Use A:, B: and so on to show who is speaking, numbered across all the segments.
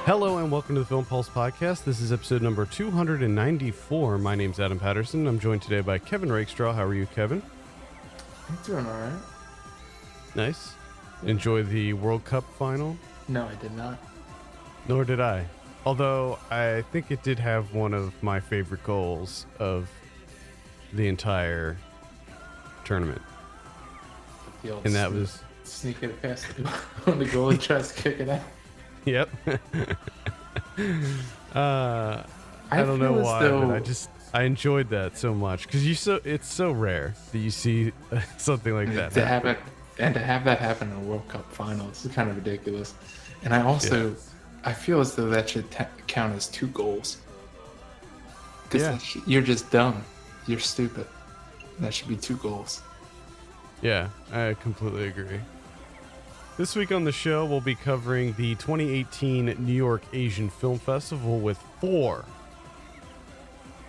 A: Hello and welcome to the Film Pulse Podcast. This is episode number 294. My name's Adam Patterson. I'm joined today by Kevin Rakestraw. How are you, Kevin?
B: I'm doing all right.
A: Nice. Enjoy the World Cup final?
B: No, I did not.
A: Nor did I. Although I think it did have one of my favorite goals of the entire tournament. And that was...
B: Sneak it past when the goalie tries to kick it out.
A: Yep. I don't know why, but I enjoyed that so much because it's so rare that you see something like that.
B: To have that happen in a World Cup final is kind of ridiculous. And I feel as though that should count as 2 goals. Because you're just dumb. You're stupid. That should be 2 goals.
A: Yeah, I completely agree. This week on the show, we'll be covering the 2018 New York Asian Film Festival with 4,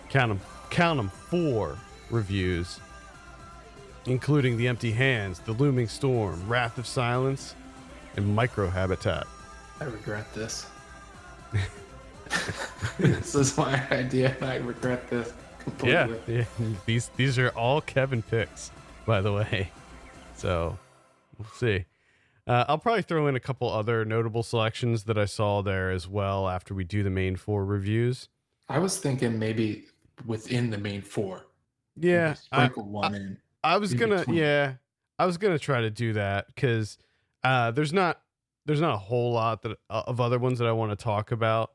A: count them, 4 reviews, including The Empty Hands, The Looming Storm, Wrath of Silence, and Microhabitat.
B: I regret this. This is my idea, and I regret this completely.
A: Yeah. These are all Kevin picks, by the way. So, we'll see. I'll probably throw in a couple other notable selections that I saw there as well after we do the main 4 reviews.
B: I was thinking maybe within the main 4.
A: Yeah,
B: sprinkle one in.
A: I was gonna try to do that because there's not a whole lot of other ones that I want to talk about,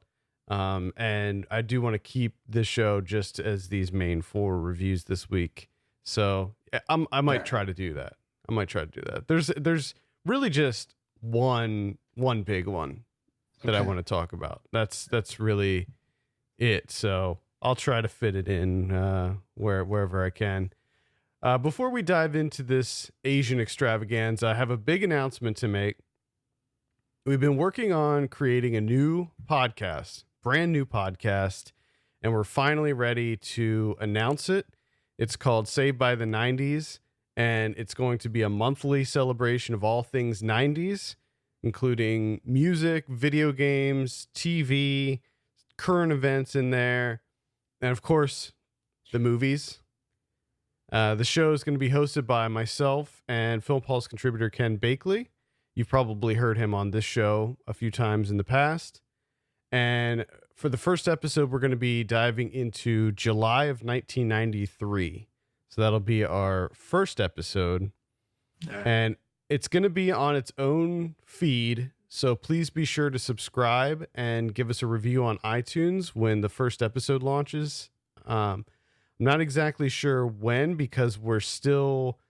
A: and I do want to keep this show just as these main 4 reviews this week. So I might try to do that. There's really just one big one that I want to talk about. That's really it. So I'll try to fit it in wherever I can. Before we dive into this Asian extravaganza, I have a big announcement to make. We've been working on creating a new podcast, brand new podcast, and we're finally ready to announce it. It's called Saved by the 90s. And it's going to be a monthly celebration of all things 90s, including music, video games, TV, current events in there, and of course, the movies. The show is going to be hosted by myself and Film Pulse contributor Ken Bakley. You've probably heard him on this show a few times in the past. And for the first episode, we're going to be diving into July of 1993. So that'll be our first episode, and it's going to be on its own feed. So please be sure to subscribe and give us a review on iTunes when the first episode launches. I'm not exactly sure when because we're still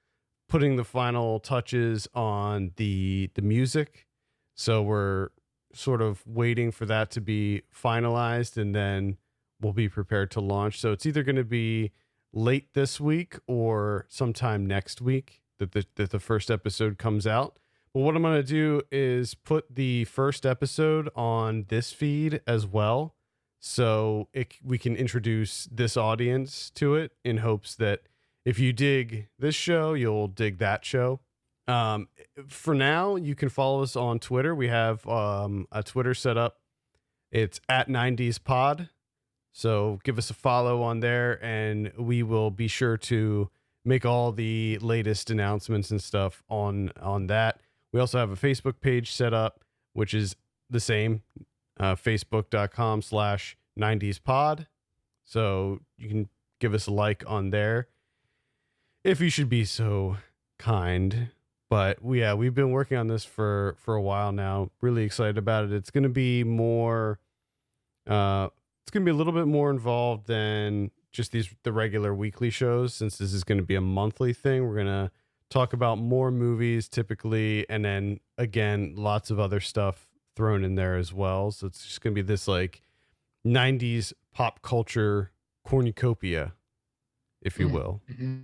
A: putting the final touches on the music. So we're sort of waiting for that to be finalized, and then we'll be prepared to launch. So it's either going to be late this week or sometime next week that the first episode comes out. But what I'm going to do is put the first episode on this feed as well. So we can introduce this audience to it in hopes that if you dig this show, you'll dig that show. For now, you can follow us on Twitter. We have a Twitter set up. It's at 90s pod. So give us a follow on there, and we will be sure to make all the latest announcements and stuff on that. We also have a Facebook page set up, which is the same, facebook.com/90spod. So you can give us a like on there if you should be so kind. But we've been working on this for a while now. Really excited about it. It's going to be more... it's going to be a little bit more involved than just the regular weekly shows, since this is going to be a monthly thing. We're going to talk about more movies typically, and then again, lots of other stuff thrown in there as well. So it's just going to be this like 90s pop culture cornucopia, if you will. Mm-hmm.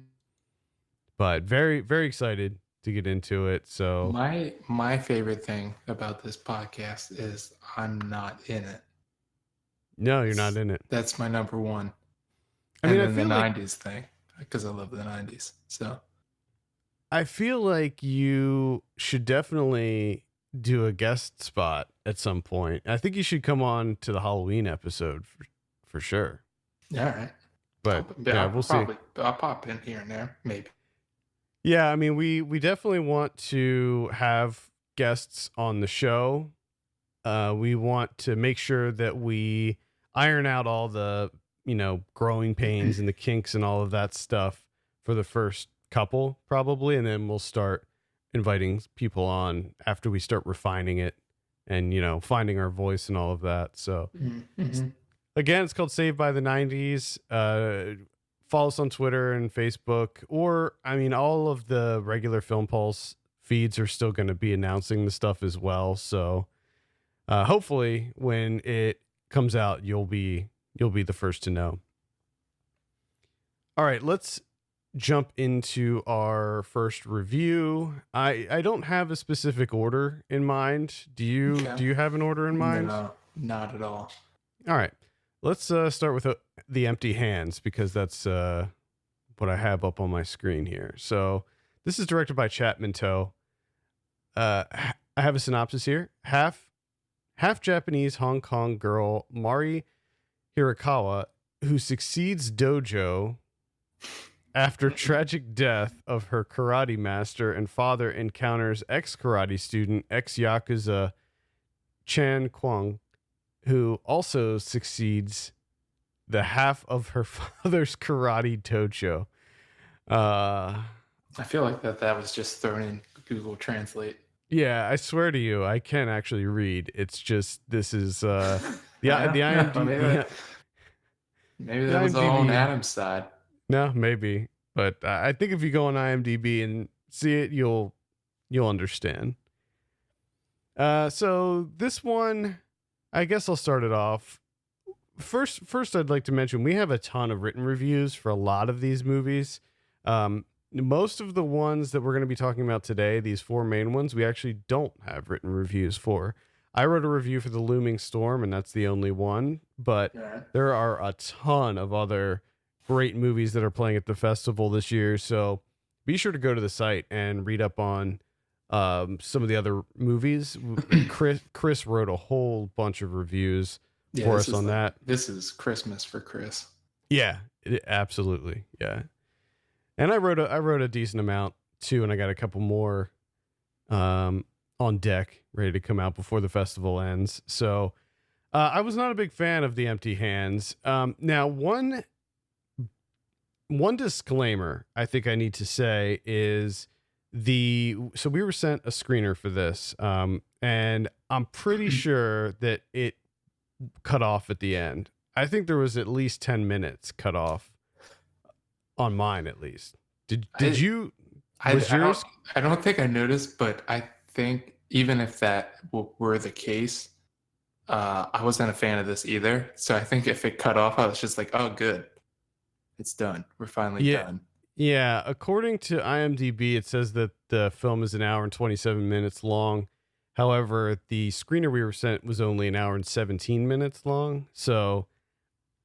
A: But very, very excited to get into it. So
B: my favorite thing about this podcast is I'm not in it.
A: No, you're not in it.
B: That's my number one.
A: I mean,
B: and then the 90s thing, because I love the 90s. So
A: I feel like you should definitely do a guest spot at some point. I think you should come on to the Halloween episode for sure.
B: All right.
A: But yeah, we'll see.
B: I'll pop in here and there, maybe.
A: Yeah, I mean, we definitely want to have guests on the show. We want to make sure that we iron out all the, growing pains and the kinks and all of that stuff for the first couple, probably. And then we'll start inviting people on after we start refining it and, finding our voice and all of that. So again, it's called Saved by the 90s. Follow us on Twitter and Facebook, or all of the regular Film Pulse feeds are still going to be announcing the stuff as well. So hopefully when it comes out, you'll be the first to know. All right, let's jump into our first review. I don't have a specific order in mind. Do you? Okay. Do you have an order in mind?
B: No, not at all.
A: All right, let's start with The Empty Hands, because that's what I have up on my screen here. So this is directed by Chapman Toe. I have a synopsis here. Half Japanese Hong Kong girl Mari Hirakawa, who succeeds dojo after tragic death of her karate master and father, encounters ex-karate student, ex-yakuza Chan Kwang, who also succeeds the half of her father's karate dojo.
B: I feel like that was just thrown in Google Translate.
A: Yeah, I swear to you, I can't actually read. It's just, this is the IMDb.
B: Maybe that was all on Adam's side.
A: No, maybe. But I think if you go on IMDb and see it, you'll understand. So this one, I guess I'll start it off. First, I'd like to mention we have a ton of written reviews for a lot of these movies. Most of the ones that we're going to be talking about today, these four main ones, we actually don't have written reviews for. I wrote a review for The Looming Storm, and that's the only one. But there are a ton of other great movies that are playing at the festival this year. So be sure to go to the site and read up on some of the other movies. Chris wrote a whole bunch of reviews for us on that.
B: This is Christmas for Chris.
A: Yeah, absolutely. Yeah. And I wrote a decent amount too, and I got a couple more on deck ready to come out before the festival ends. So I was not a big fan of The Empty Hands. Now, one disclaimer I think I need to say is so we were sent a screener for this, and I'm pretty sure that it cut off at the end. I think there was at least 10 minutes cut off. On mine, at least. Did you? I
B: don't think I noticed, but I think even if that were the case, I wasn't a fan of this either. So I think if it cut off, I was just like, "Oh, good, it's done. We're finally done."
A: Yeah. According to IMDb, it says that the film is 1 hour and 27 minutes long. However, the screener we were sent was only 1 hour and 17 minutes long. So,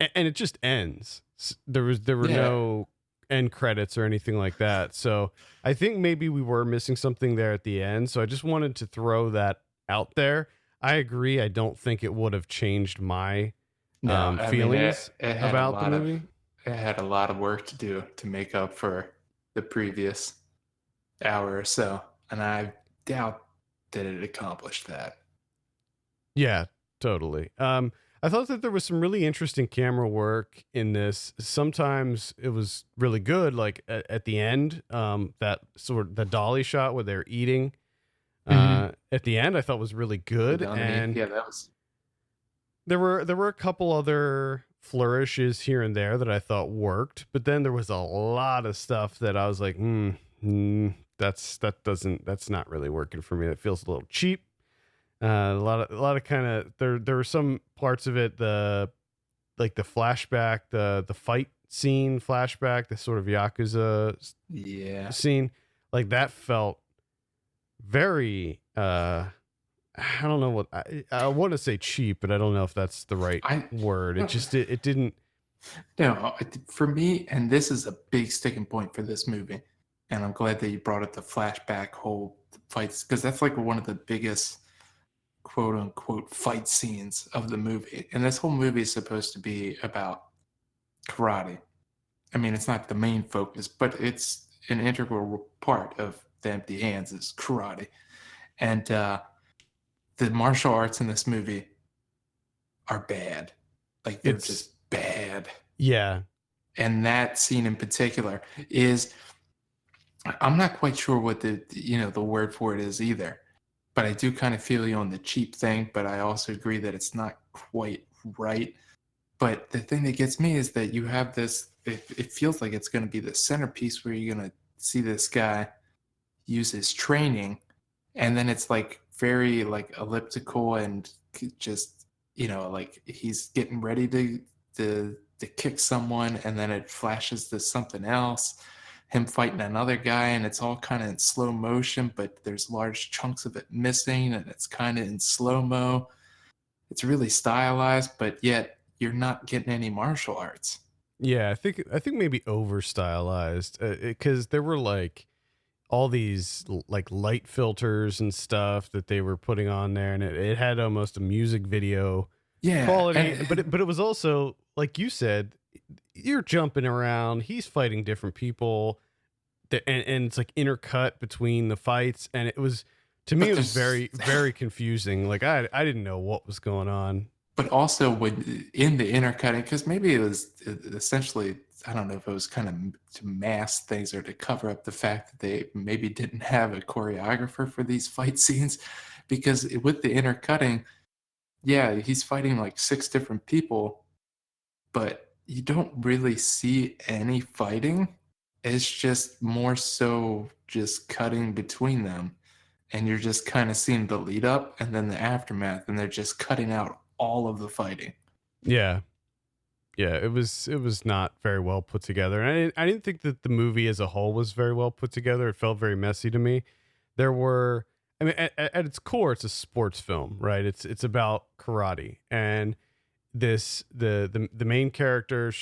A: and it just ends. There were no end credits or anything like that. So I think maybe we were missing something there at the end. So I just wanted to throw that out there. I agree. I don't think it would have changed my feelings about the movie.
B: It had a lot of work to do to make up for the previous hour or so. And I doubt that it accomplished that.
A: Yeah, totally. I thought that there was some really interesting camera work in this. Sometimes it was really good, like at the end, that the dolly shot where they're eating at the end, I thought was really good. And
B: that was.
A: There were a couple other flourishes here and there that I thought worked, but then there was a lot of stuff that I was like, that's not really working for me. It feels a little cheap. A lot of kind of there were some parts of it, the flashback, the fight scene flashback, the sort of Yakuza scene, like that felt very I don't know what I want to say cheap, but I don't know if that's the right word. It didn't.
B: No, for me, and this is a big sticking point for this movie, and I'm glad that you brought up the flashback whole fights, because that's like one of the biggest quote unquote fight scenes of the movie. And this whole movie is supposed to be about karate. I mean, it's not the main focus, but it's an integral part of the Empty Hands is karate. And the martial arts in this movie are bad. Like, they're just bad.
A: Yeah.
B: And that scene in particular is, I'm not quite sure what the word for it is either, but I do kind of feel you on the cheap thing, but I also agree that it's not quite right. But the thing that gets me is that you have this, it feels like it's going to be the centerpiece where you're going to see this guy use his training, and then it's like very like elliptical and just, like he's getting ready to kick someone, and then it flashes to something else, him fighting another guy, and it's all kind of in slow motion, but there's large chunks of it missing, and it's kind of in slow-mo. It's really stylized, but yet you're not getting any martial arts.
A: Yeah, I think maybe over stylized, because there were like all these like light filters and stuff that they were putting on there, and it had almost a music video quality, but it was also, like you said, you're jumping around, he's fighting different people, and it's like intercut between the fights, and it was, to me, it was very, very confusing. Like I didn't know what was going on.
B: But also when in the intercutting, because maybe it was essentially, I don't know if it was kind of to mask things or to cover up the fact that they maybe didn't have a choreographer for these fight scenes, because with the intercutting, yeah, he's fighting like 6 different people, but you don't really see any fighting. It's just more so just cutting between them, and you're just kind of seeing the lead up and then the aftermath, and they're just cutting out all of the fighting.
A: Yeah, it was not very well put together, and I didn't think that the movie as a whole was very well put together. It felt very messy to me. There were, I mean, at its core, it's a sports film, right? It's about karate, and the main character,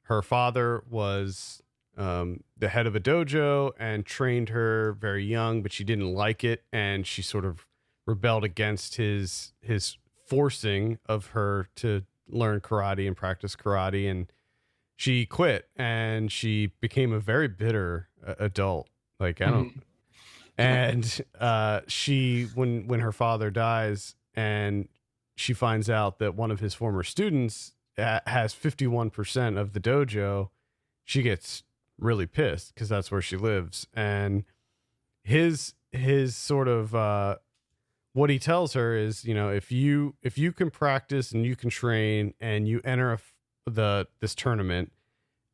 A: her father was the head of a dojo and trained her very young, but she didn't like it, and she sort of rebelled against his forcing of her to learn karate and practice karate, and she quit, and she became a very bitter adult. Like, I don't, and she, when her father dies, and she finds out that one of his former students has 51% of the dojo, she gets really pissed because that's where she lives. And his sort of what he tells her is, if you can practice and you can train and you enter this tournament,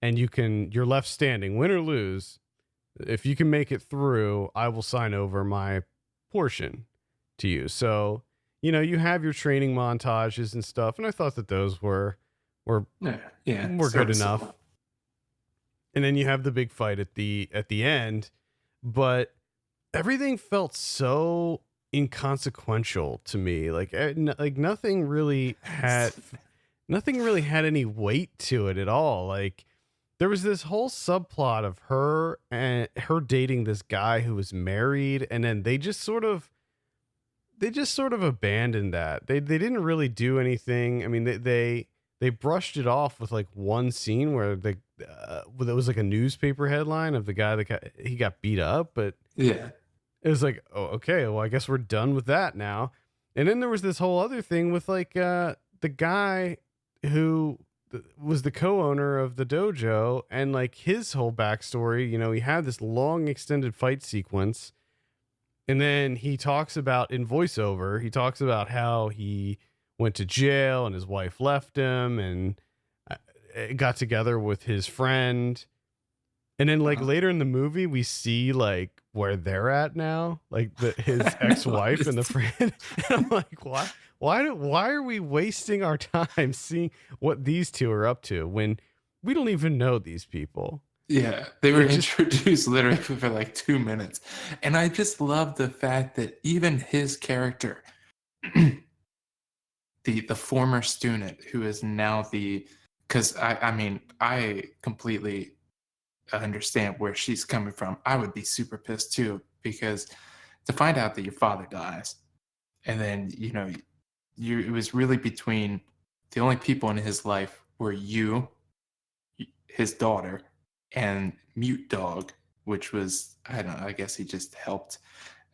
A: and you're left standing, win or lose, if you can make it through, I will sign over my portion to you. So, you have your training montages and stuff, and I thought that those were good enough. And then you have the big fight at the end, but everything felt so inconsequential to me. Like nothing really had any weight to it at all. Like, there was this whole subplot of her dating this guy who was married, and then they just sort of abandoned that. They didn't really do anything. I mean, they brushed it off with like one scene where there was like a newspaper headline of the guy that he got beat up, but
B: yeah,
A: it was like, oh, okay, well, I guess we're done with that now. And then there was this whole other thing with like the guy who was the co-owner of the dojo, and like his whole backstory. He had this long extended fight sequence, and then he talks about, in voiceover, he talks about how he went to jail and his wife left him, and got together with his friend. And then like later in the movie, we see like where they're at now, like his ex-wife and the friend. And I'm like, why are we wasting our time seeing what these two are up to when we don't even know these people?
B: Yeah, they were introduced literally for like 2 minutes. And I just love the fact that even his character, the former student who is now because I mean, I completely understand where she's coming from. I would be super pissed too, because to find out that your father dies And then, it was really between the only people in his life were you, his daughter, and Mute Dog, which was, I don't know, I guess he just helped.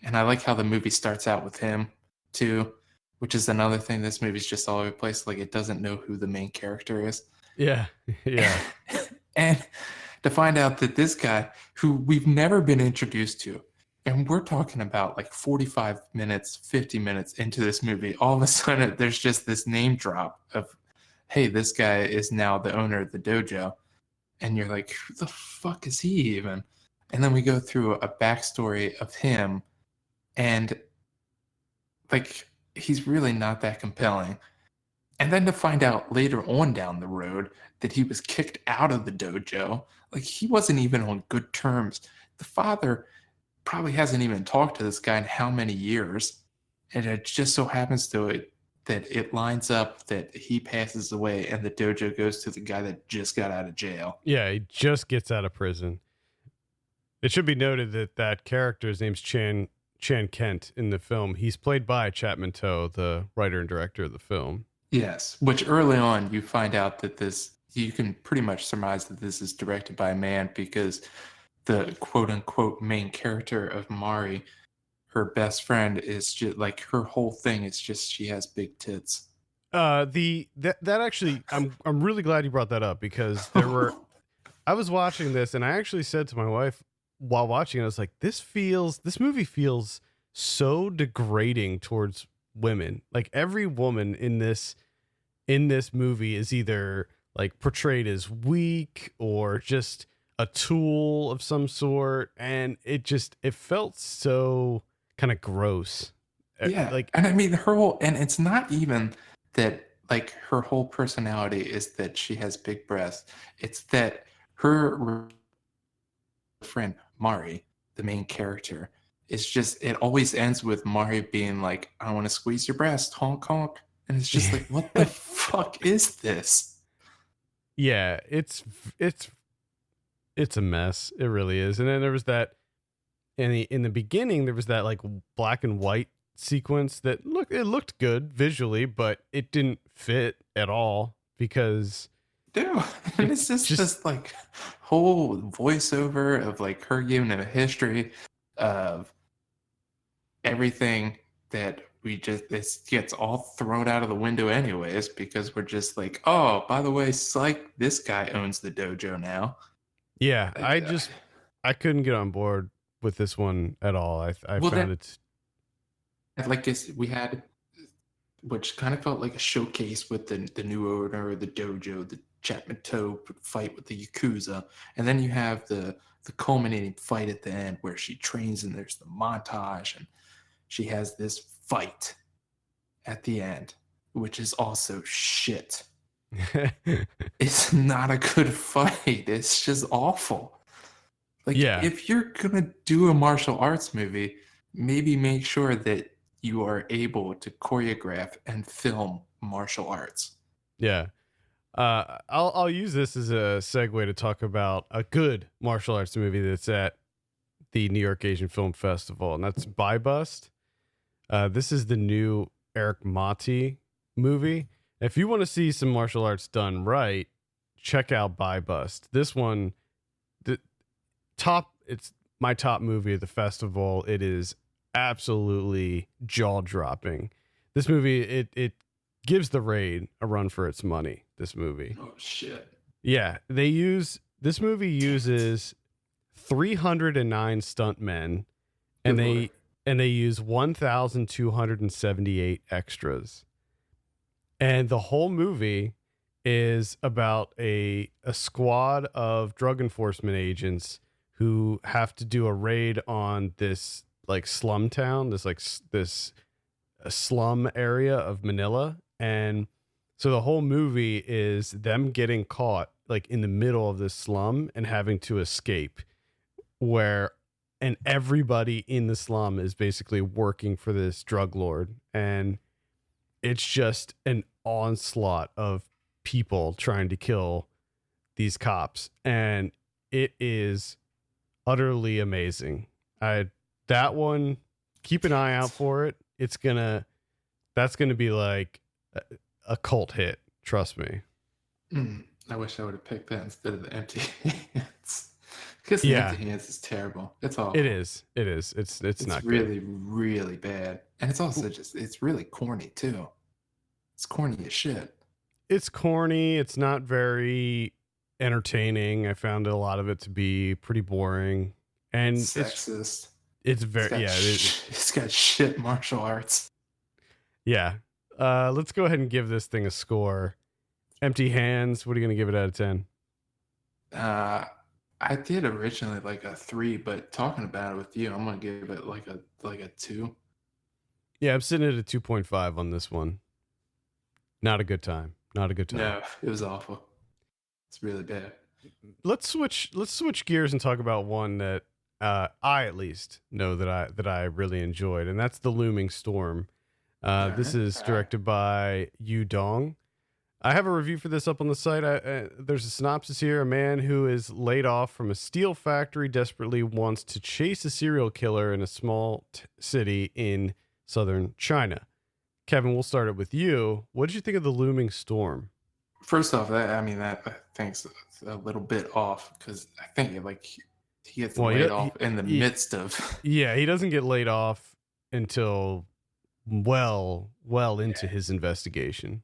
B: And I like how the movie starts out with him too, which is another thing. This movie's just all over the place. Like, it doesn't know who the main character is.
A: Yeah. Yeah.
B: And to find out that this guy, who we've never been introduced to, and we're talking about like 45 minutes, 50 minutes into this movie, all of a sudden there's just this name drop of, hey, this guy is now the owner of the dojo. And you're like, who the fuck is he even? And then we go through a backstory of him, and like, he's really not that compelling. And then to find out later on down the road that he was kicked out of the dojo, like, he wasn't even on good terms. The father probably hasn't even talked to this guy in how many years. And it just so happens that it lines up that he passes away and the dojo goes to the guy that just got out of jail.
A: Yeah, he just gets out of prison. It should be noted that character's name's Chan Kent in the film. He's played by Chapman Toe, the writer and director of the film.
B: Yes, which early on you find out that you can pretty much surmise that this is directed by a man, because the quote unquote main character of Mari, her best friend, is just like, her whole thing is just she has big tits.
A: That actually, I'm really glad you brought that up, because I was watching this and I actually said to my wife while watching it, I was like, this movie feels so degrading towards women. Like, every woman in this movie is either like portrayed as weak or just a tool of some sort, and it felt so kind of gross.
B: Yeah,
A: Like,
B: and I mean, and it's not even that, like, her whole personality is that she has big breasts. It's that her friend Mari, the main character, is just, it always ends with Mari being like, I want to squeeze your breast, honk honk. And it's just like, what the fuck is this?
A: Yeah, it's a mess. It really is. And then there was that in the beginning, there was that like black and white sequence that looked good visually, but it didn't fit at all, because
B: Dude, and it's just this like whole voiceover of like her giving a history of everything that this gets all thrown out of the window anyways, because we're just like, oh, by the way, psych, this guy owns the dojo now.
A: Yeah,
B: Like,
A: I couldn't get on board with this one at all. I found it.
B: Like this, we had, which kind of felt like a showcase with the new owner of the dojo, the Chapman Toe fight with the Yakuza. And then you have the culminating fight at the end where she trains and there's the montage and she has this fight at the end, which is also shit. It's not a good fight. It's just awful. Like,
A: Yeah.
B: if you're gonna do a martial arts movie, maybe make sure that you are able to choreograph and film martial arts.
A: Yeah. I'll use this as a segue to talk about a good martial arts movie that's at the New York Asian Film Festival, and that's BuyBust. This is the new Eric Mati movie. If you want to see some martial arts done right, check out BuyBust. This one, it's my top movie at the festival. It is absolutely jaw-dropping. This movie, it gives The Raid a run for its money. This movie.
B: Oh shit.
A: Yeah, this movie uses 309 stuntmen, and they use 1,278 extras. And the whole movie is about a squad of drug enforcement agents who have to do a raid on this like slum town, this slum area of Manila. And so the whole movie is them getting caught like in the middle of this slum and having to escape, and everybody in the slum is basically working for this drug lord. And it's just an onslaught of people trying to kill these cops. And it is utterly amazing. That one, keep an eye out for it. It's gonna That's going to be like a cult hit. Trust me.
B: I wish I would have picked that instead of the Empty Hands. Because the
A: Yeah,
B: Empty Hands is terrible. It's awful.
A: it is. It is. It's not
B: really,
A: good.
B: really bad. And it's also it's really corny too. It's corny as shit.
A: It's corny. It's not very entertaining. I found a lot of it to be pretty boring. And
B: Sexist.
A: It's very,
B: it's got shit martial arts.
A: Yeah. Let's go ahead and give this thing a score. Empty Hands. What are you going to give it out of 10?
B: I did originally like a 3, but talking about it with you, I'm gonna give it like a 2.
A: Yeah, I'm sitting at a 2.5 on this one. Not a good time. Not a good time.
B: No, it was awful. It's really bad. Let's
A: switch gears and talk about one that I at least know that I really enjoyed, and that's The Looming Storm. This is directed by Yu Dong. I have a review for this up on the site. There's a synopsis here. A man who is laid off from a steel factory desperately wants to chase a serial killer in a small city in southern China. Kevin, we'll start it with you. What did you think of The Looming Storm?
B: First off, that thing's a little bit off because I think he gets laid off in the midst of.
A: Yeah, he doesn't get laid off until well into his investigation.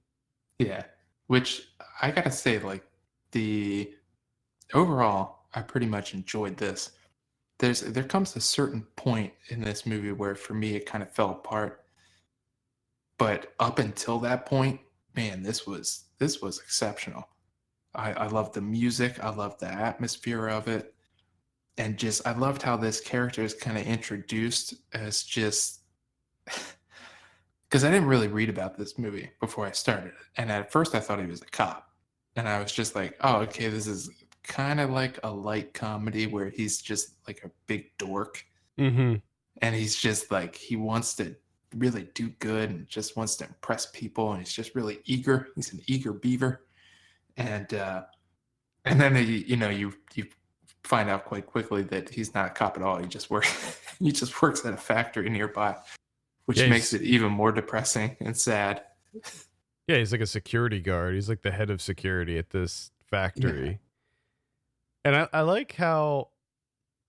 B: Yeah, which I gotta say, overall, I pretty much enjoyed this. There comes a certain point in this movie where for me it kind of fell apart. But up until that point, man, this was exceptional. I loved the music. I loved the atmosphere of it. And just, I loved how this character is kind of introduced as just, because I didn't really read about this movie before I started it. And at first I thought he was a cop. And I was just like, oh, okay, this is kind of like a light comedy where he's just like a big dork.
A: Mm-hmm.
B: And he's just like, he wants to really do good and just wants to impress people, and he's just really eager. He's an eager beaver, and then you find out quite quickly that he's not a cop at all. He just works at a factory nearby, which makes it even more depressing and sad.
A: Yeah, he's like a security guard. He's like the head of security at this factory, and I like how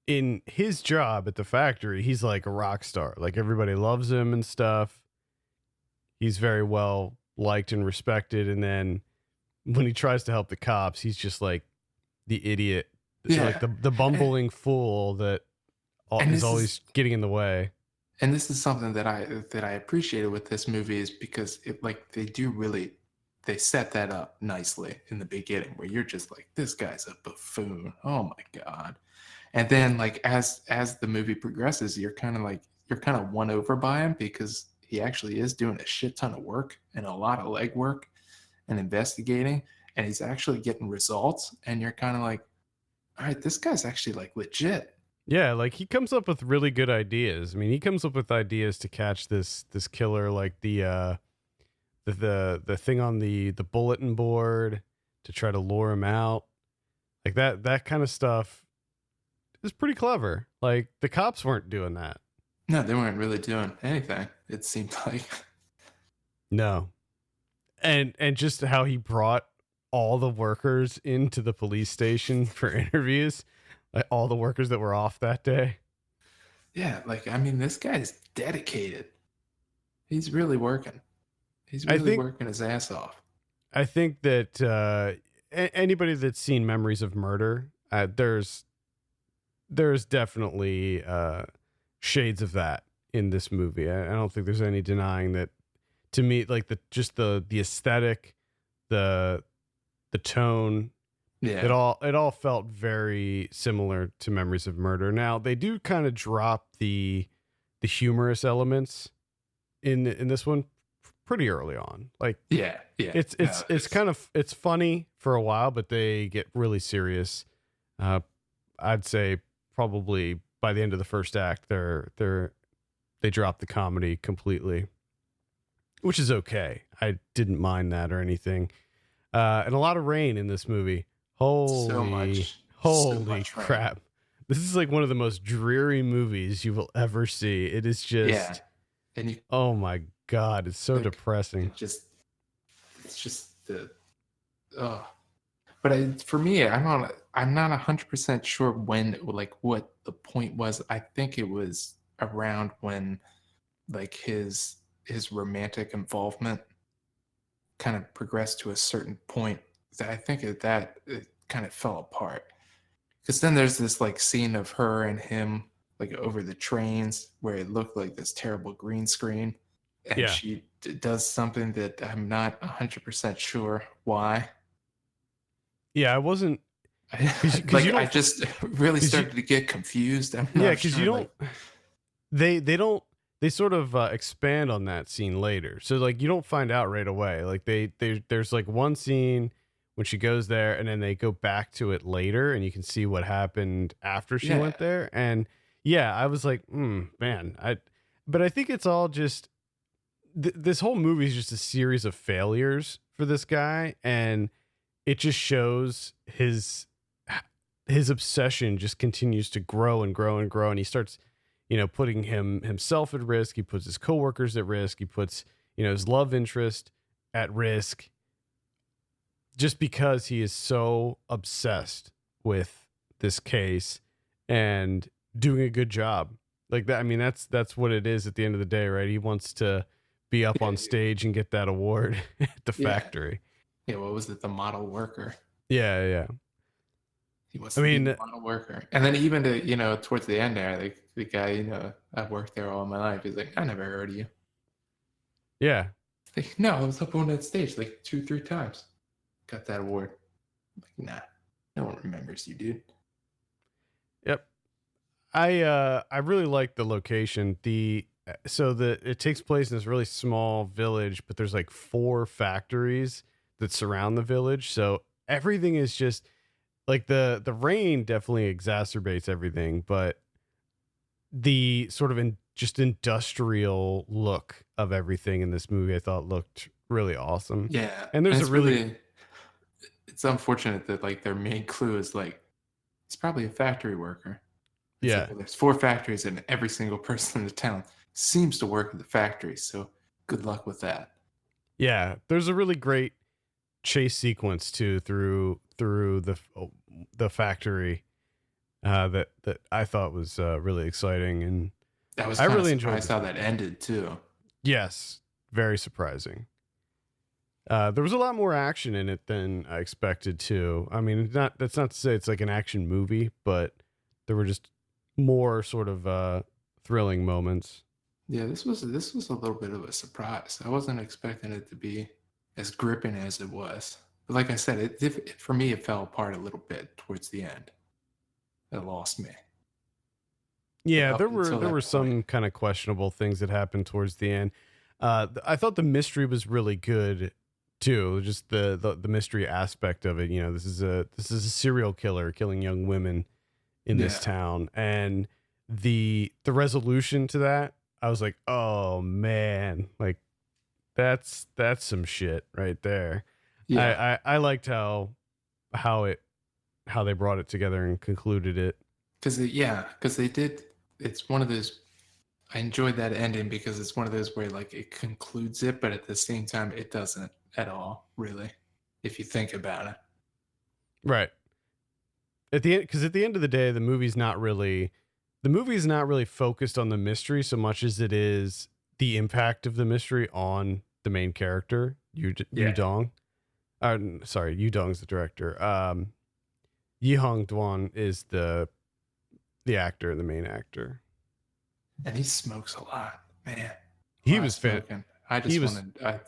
A: in his job at the factory, he's like a rock star. Like everybody loves him and stuff. He's very well liked and respected. And then when he tries to help the cops, he's just like the idiot, like the bumbling fool that is always getting in the way.
B: And this is something that I appreciated with this movie is because they set that up nicely in the beginning where you're just like, this guy's a buffoon. Oh my God. And then as the movie progresses, you're kind of won over by him because he actually is doing a shit ton of work and a lot of legwork and investigating, and he's actually getting results. And you're kind of like, all right, this guy's actually like legit.
A: Yeah, like he comes up with really good ideas. I mean, he comes up with ideas to catch this killer, like the thing on the bulletin board to try to lure him out, like that kind of stuff. Is pretty clever. Like the cops weren't doing that.
B: No, they weren't really doing anything. It seemed like.
A: No. And just how he brought all the workers into the police station for interviews, like all the workers that were off that day.
B: Yeah, this guy's dedicated. He's really working. He's really working his ass off.
A: I think that anybody that's seen Memories of Murder, there's definitely shades of that in this movie. I don't think there's any denying that. To me, like the aesthetic, the tone, it all felt very similar to Memories of Murder. Now they do kind of drop the humorous elements in this one pretty early on. Like it's funny for a while, but they get really serious. I'd say probably by the end of the first act, they drop the comedy completely, which is okay. I didn't mind that or anything. And a lot of rain in this movie. Holy crap. This is like one of the most dreary movies you will ever see. It is just, oh my God, it's so depressing.
B: It's just the, oh. But for me, I'm not 100% sure when, like, what the point was. I think it was around when, like, his romantic involvement kind of progressed to a certain point. I think that it kind of fell apart. Because then there's this like scene of her and him like over the trains where it looked like this terrible green screen, and
A: Yeah.
B: she does something that I'm not 100% sure why.
A: Yeah, I wasn't
B: Like I just really started to get confused. I'm not
A: because
B: sure.
A: you don't. They don't. They sort of expand on that scene later, so like you don't find out right away. Like there's like one scene when she goes there, and then they go back to it later, and you can see what happened after she went there. And yeah, I was like, man, but I think it's all just this whole movie is just a series of failures for this guy, and it just shows his obsession just continues to grow and grow and grow, and he starts, putting himself at risk. He puts his coworkers at risk. He puts, his love interest at risk, just because he is so obsessed with this case and doing a good job like that. I mean, that's what it is at the end of the day, right? He wants to be up on stage and get that award at the factory.
B: Yeah, what was it? The model worker.
A: Yeah.
B: He wants to be the model worker. And then even to, towards the end there, like the guy, I've worked there all my life. He's like, I never heard of you.
A: Yeah.
B: Like, no, I was up on that stage like 2-3 times. Got that award. Like, nah, no one remembers you, dude.
A: Yep. I really like the location. It takes place in this really small village, but there's like 4 factories that surround the village. So everything is just like the rain definitely exacerbates everything, but the sort of just industrial look of everything in this movie I thought looked really awesome.
B: Yeah.
A: And there's
B: it's unfortunate that like their main clue is like he's probably a factory worker. It's like, well, there's 4 factories and every single person in the town seems to work at the factory, so good luck with that.
A: Yeah, there's a really great chase sequence too through the factory that I thought was really exciting, and
B: I really enjoyed how that ended too.
A: Yes, very surprising. There was a lot more action in it than I expected too. I mean, that's not to say it's like an action movie, but there were just more sort of thrilling moments.
B: Yeah, this was a little bit of a surprise. I wasn't expecting it to be as gripping as it was. But like I said, for me, it fell apart a little bit towards the end. It lost me.
A: Yeah, there were some kind of questionable things that happened towards the end. I thought the mystery was really good too. Just the mystery aspect of it. This is a serial killer killing young women in this town, and the resolution to that, I was like, oh man, like that's some shit right there. Yeah. I liked how they brought it together and concluded it.
B: Because they did. It's one of those. I enjoyed that ending because it's one of those where like it concludes it, but at the same time it doesn't at all, really, if you think about it.
A: Right. At the end, because at the end of the day, the movie's not really focused on the mystery so much as it is the impact of the mystery on the main character, Yu Dong. Sorry, Yu Dong's the director. Yi Hong Dwan is the actor, the main actor.
B: And he smokes a lot, man.
A: He was fan.
B: I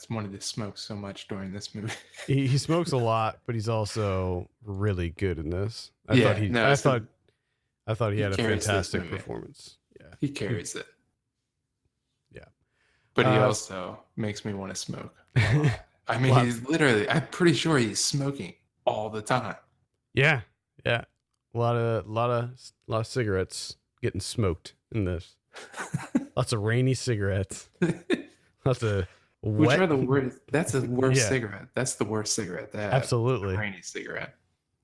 B: wanted to smoke so much during this movie.
A: he smokes a lot, but he's also really good in this. I thought he had a fantastic performance. Yeah,
B: he carries it.
A: Yeah,
B: but he also makes me want to smoke. I mean, I'm pretty sure he's smoking all the time.
A: Yeah. A lot of cigarettes getting smoked in this. Lots of rainy cigarettes. Lots of wet.
B: Which are the worst? That's the worst cigarette. That's the worst cigarette.
A: Absolutely.
B: Rainy cigarette.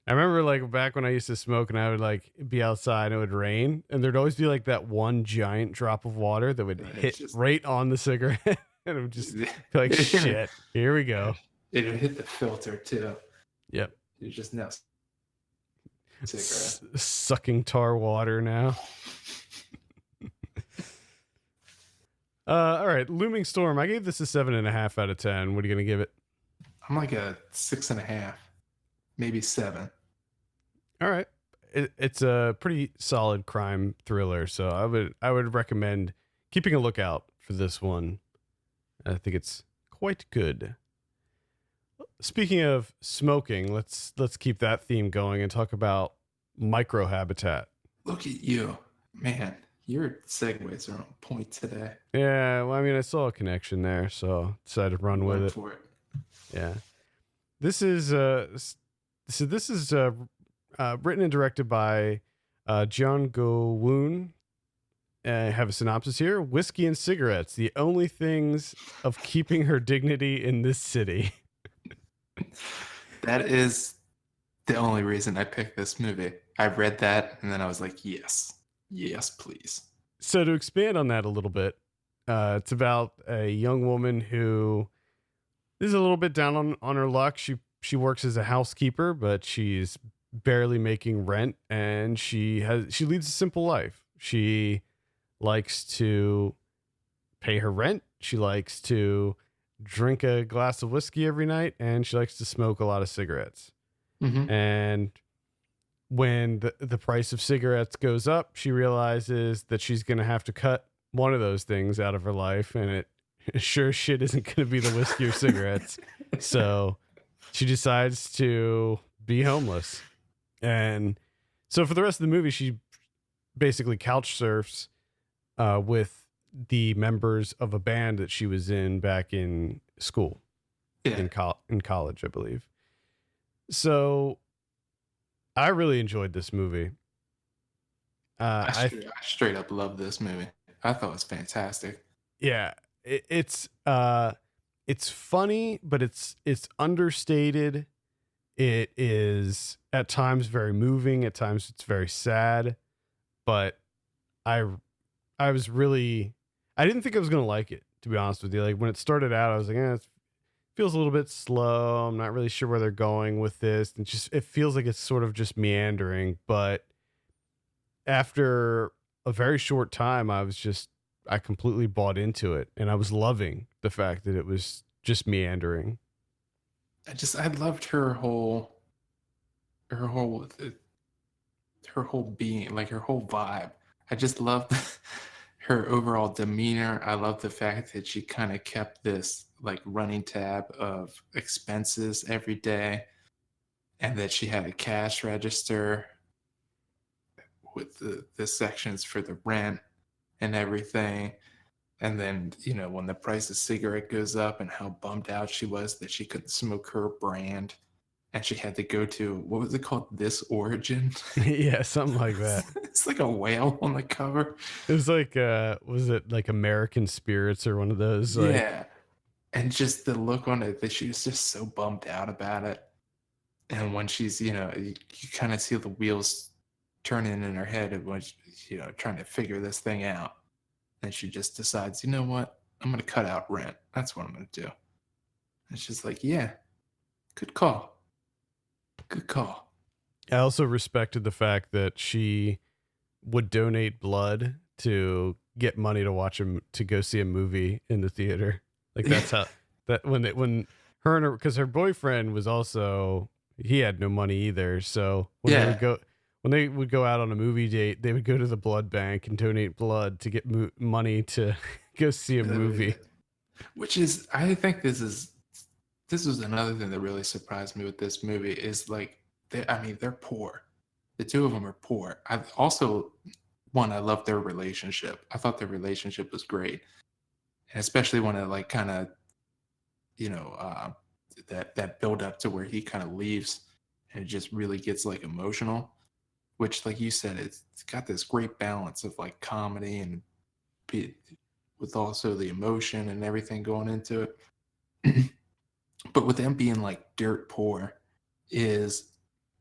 A: I remember like back when I used to smoke and I would like be outside and it would rain and there'd always be like that one giant drop of water that would hit right on the cigarette. And it would just be like, shit, here we go.
B: It would hit the filter too.
A: Yep.
B: You're just now cigarette.
A: Sucking tar water now. All right, Looming Storm. I gave this a 7.5 out of 10. What are you gonna give it?
B: I'm like a 6.5, maybe 7.
A: All right, it's a pretty solid crime thriller, so I would recommend keeping a lookout for this one. I think it's quite good. Speaking of smoking, let's keep that theme going and talk about Microhabitat.
B: Look at you, man. Your segues are on point today.
A: Yeah, well, I mean, I saw a connection there, so decided to run with it.
B: For it.
A: Yeah, this is written and directed by John Go-woon. I have a synopsis here: whiskey and cigarettes, the only things of keeping her dignity in this city.
B: That is the only reason I picked this movie. I read that and then I was like, yes, please.
A: So to expand on that a little bit, it's about a young woman who is a little bit down on her luck. She works as a housekeeper, but she's barely making rent, and she leads a simple life. She likes to pay her rent. She likes to drink a glass of whiskey every night, and she likes to smoke a lot of cigarettes.
B: Mm-hmm.
A: And when the price of cigarettes goes up, she realizes that she's going to have to cut one of those things out of her life, and it sure as shit isn't going to be the whiskey or cigarettes. So she decides to be homeless. And so for the rest of the movie, she basically couch surfs with the members of a band that she was in back in school, in college, I believe. So I really enjoyed this movie.
B: I straight up love this movie. I thought it was fantastic.
A: Yeah, it's funny, but it's understated. It is at times very moving. At times it's very sad. But I didn't think I was gonna like it, to be honest with you. Like when it started out, I was like, it feels a little bit slow. I'm not really sure where they're going with this. And it feels like it's sort of just meandering. But after a very short time, I completely bought into it, and I was loving the fact that it was just meandering.
B: I loved her whole being, like her whole vibe. I just loved her overall demeanor. I love the fact that she kind of kept this like running tab of expenses every day, and that she had a cash register with the sections for the rent and everything. And then, when the price of cigarette goes up, and how bummed out she was that she couldn't smoke her brand, and she had to go to, what was it called? This Origin?
A: Yeah, something like that.
B: It's like a whale on the cover.
A: It was like, was it like American Spirits or one of those? Like...
B: Yeah. And just the look on it, that she was just so bummed out about it. And when she's, you kind of see the wheels turning in her head, and when trying to figure this thing out. And she just decides, you know what? I'm going to cut out rent. That's what I'm going to do. And she's like, yeah, good call. Good call.
A: I also respected the fact that she would donate blood to get money to go see a movie in the theater. Like that's how that when her and because her boyfriend was also, he had no money either. So when they would go out on a movie date, they would go to the blood bank and donate blood to get money to go see a movie.
B: Which is, I think this was another thing that really surprised me with this movie is like, they're poor. The two of them are poor. I love their relationship. I thought their relationship was great. And especially when it like kind of, that build up to where he kind of leaves, and it just really gets like emotional. Which, like you said, it's got this great balance of like comedy and with also the emotion and everything going into it. But with them being like dirt poor, it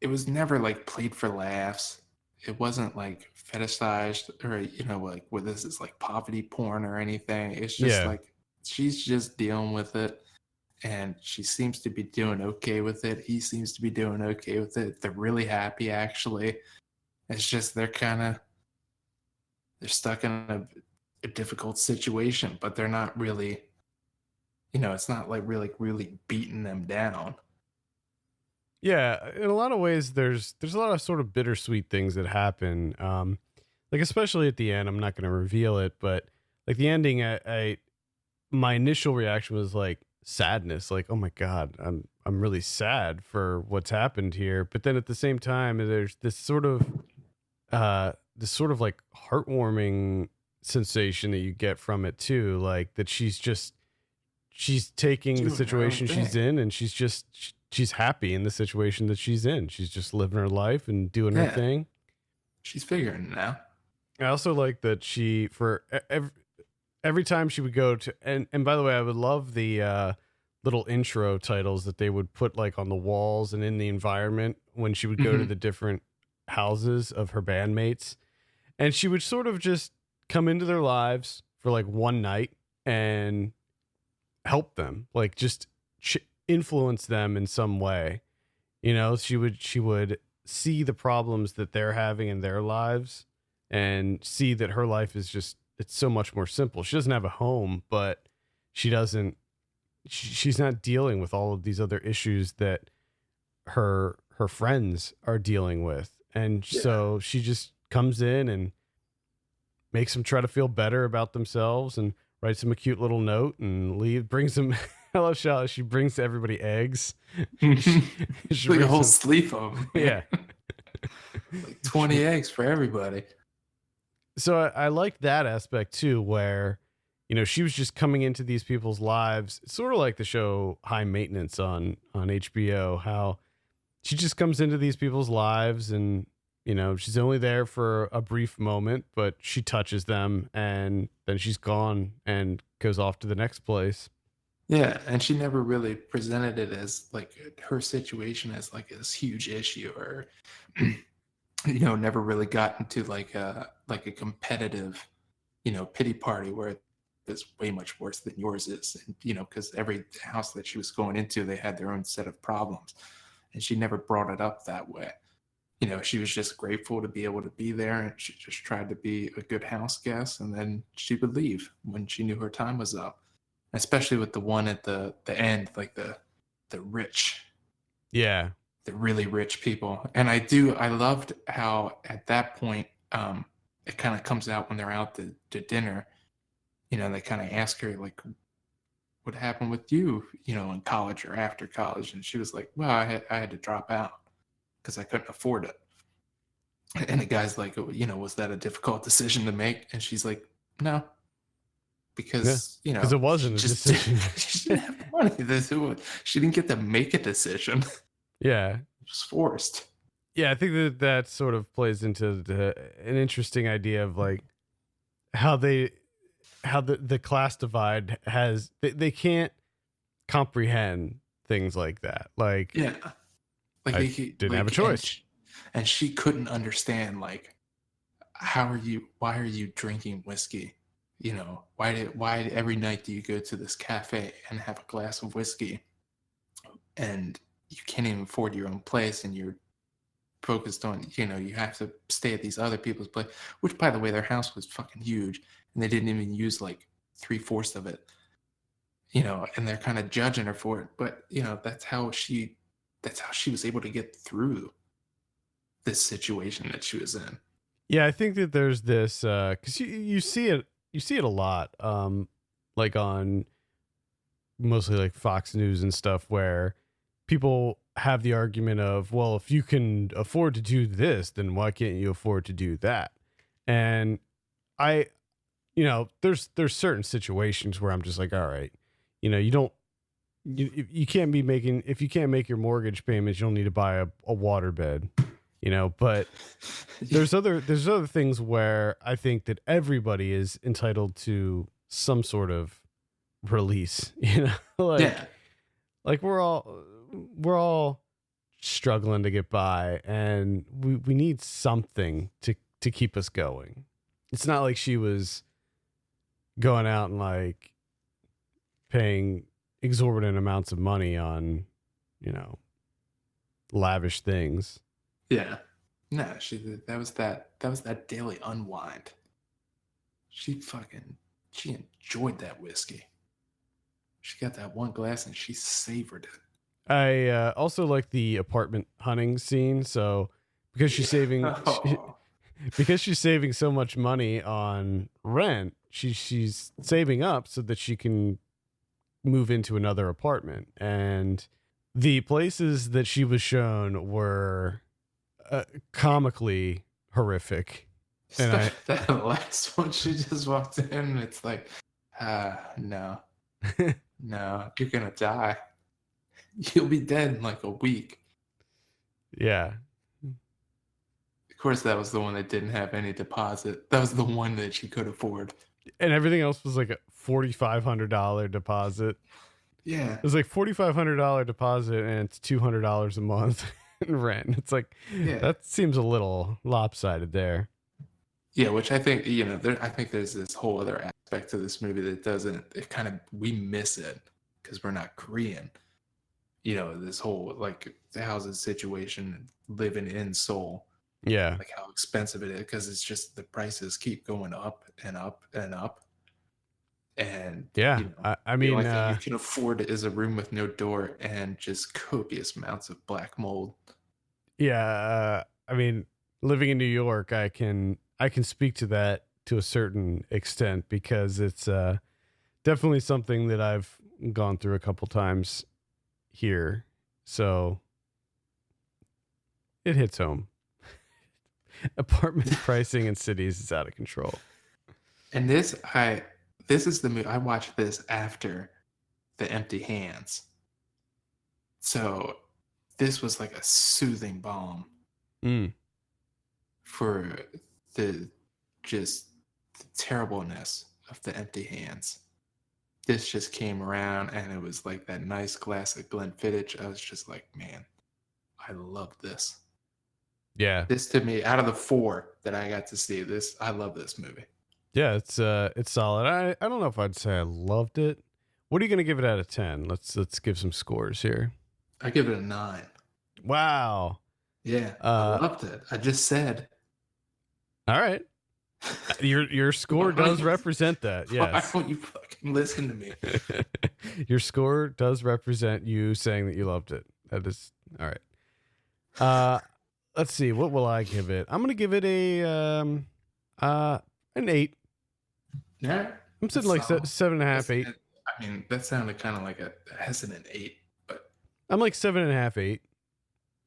B: was never like played for laughs. It wasn't like fetishized or like where this is like poverty porn or anything. It's just like she's just dealing with it, and she seems to be doing okay with it. He seems to be doing okay with it. They're really happy, actually. It's just they're stuck in a difficult situation, but they're not really, it's not like really beating them down.
A: Yeah, in a lot of ways, there's a lot of sort of bittersweet things that happen. Like especially at the end, I'm not going to reveal it, but like the ending, my initial reaction was like sadness, like oh my god, I'm really sad for what's happened here. But then at the same time, there's this sort of like heartwarming sensation that you get from it too, like that she's taking the
B: Doing her own
A: situation she's
B: thing.
A: in, and she's happy in the situation that she's in. She's just living her life and doing her
B: Yeah,
A: thing.
B: she's figuring it out.
A: I also like that she for every time she would go to, and by the way, I would love the little intro titles that they would put like on the walls and in the environment when she would go to
B: Mhm.
A: the different houses of her bandmates, and she would sort of just come into their lives for like one night and help them, like just influence them in some way. She would see the problems that they're having in their lives and see that her life is just, it's so much more simple. She doesn't have a home, but she doesn't she's not dealing with all of these other issues that her friends are dealing with. And
B: Yeah.
A: so she just comes in and makes them try to feel better about themselves and writes them a cute little note and brings them I love Charlotte. She brings everybody eggs. she, she
B: Like a
A: brings
B: whole
A: them,
B: sleeve of them.
A: yeah.
B: Like 20 eggs for everybody.
A: So I like that aspect too, where she was just coming into these people's lives. It's sort of like the show High Maintenance on HBO, how she just comes into these people's lives, and she's only there for a brief moment, but she touches them and then she's gone and goes off to the next place.
B: Yeah, and she never really presented it as like her situation as like this huge issue, or never really got into like a competitive, pity party where it's way much worse than yours is. And because every house that she was going into, they had their own set of problems, and she never brought it up that way. She was just grateful to be able to be there, and she just tried to be a good house guest, and then she would leave when she knew her time was up. Especially with the one at the end, like the rich,
A: Yeah.
B: the really rich people. And I loved how at that point, it kind of comes out when they're out to dinner. They kind of ask her like, what happened with you, in college or after college, and she was like, well, I had to drop out because I couldn't afford it. And the guy's like, was that a difficult decision to make? And she's like, no,
A: Yeah.
B: because
A: Because it wasn't a decision.
B: she didn't have the money. She didn't get to make a decision.
A: Yeah.
B: It was forced.
A: Yeah, I think that sort of plays into an interesting idea of like how the class divide has, they can't comprehend things like that. Like,
B: Yeah, like
A: I didn't have a choice.
B: and she couldn't understand like, why are you drinking whiskey? Why every night do you go to this cafe and have a glass of whiskey, and you can't even afford your own place, and you're focused on, you have to stay at these other people's place, which by the way, their house was fucking huge, and they didn't even use like 3/4 of it, and they're kind of judging her for it. But that's how she was able to get through this situation that she was in.
A: Yeah, I think that there's this because you see it a lot, like on mostly like Fox News and stuff, where people have the argument of, well, if you can afford to do this, then why can't you afford to do that? And I, there's certain situations where I'm just like, all right, you don't, you can't be making, if you can't make your mortgage payments, you don't need to buy a water bed, but there's other things where I think that everybody is entitled to some sort of release, like,
B: Yeah.
A: like we're all struggling to get by, and we need something to keep us going. It's not like she was going out and like paying exorbitant amounts of money on, lavish things.
B: Yeah. No, that was that daily unwind. She enjoyed that whiskey. She got that one glass and she savored it.
A: I also like the apartment hunting scene. So because she's saving, because she's saving so much money on rent, she's saving up so that she can move into another apartment. And the places that she was shown were comically horrific. And
B: that last one, she just walked in and it's like, no, no, you're gonna die. You'll be dead in like a week.
A: Yeah.
B: Of course, that was the one that didn't have any deposit. That was the one that she could afford.
A: And everything else was like a $4,500 deposit.
B: Yeah.
A: It was like $4,500 deposit and it's $200 a month in rent. It's like, that seems a little lopsided there.
B: Yeah, which I think, I think there's this whole other aspect to this movie that doesn't, we miss it because we're not Korean. This whole like the housing situation, living in Seoul.
A: Yeah.
B: Like how expensive it is because it's just the prices keep going up and up and up. And
A: yeah, I mean,
B: you can afford is a room with no door and just copious amounts of black mold.
A: Yeah, I mean, living in New York, I can speak to that to a certain extent because it's definitely something that I've gone through a couple times here. So it hits home. Apartment pricing in cities is out of control.
B: And this is the movie I watched this after The Empty Hands. So this was like a soothing balm for the terribleness of The Empty Hands. This just came around and it was like that nice glass of Glenfiddich. I was just like, man, I love this.
A: Yeah.
B: This to me, out of the 4 that I got to see, I love this movie.
A: Yeah, it's solid. I don't know if I'd say I loved it. What are you going to give it out of 10? Let's give some scores here.
B: I give it a 9.
A: Wow.
B: Yeah, I loved it. I just said.
A: All right. Your score does represent that. Yes.
B: Why don't you fucking listen to me?
A: Your score does represent you saying that you loved it. That is all right. Let's see. What will I give it? I'm going to give it an 8.
B: Yeah.
A: I'm sitting like 7.5, 8.
B: I mean, that sounded kind of like a hesitant 8, but
A: I'm like 7.5, 8.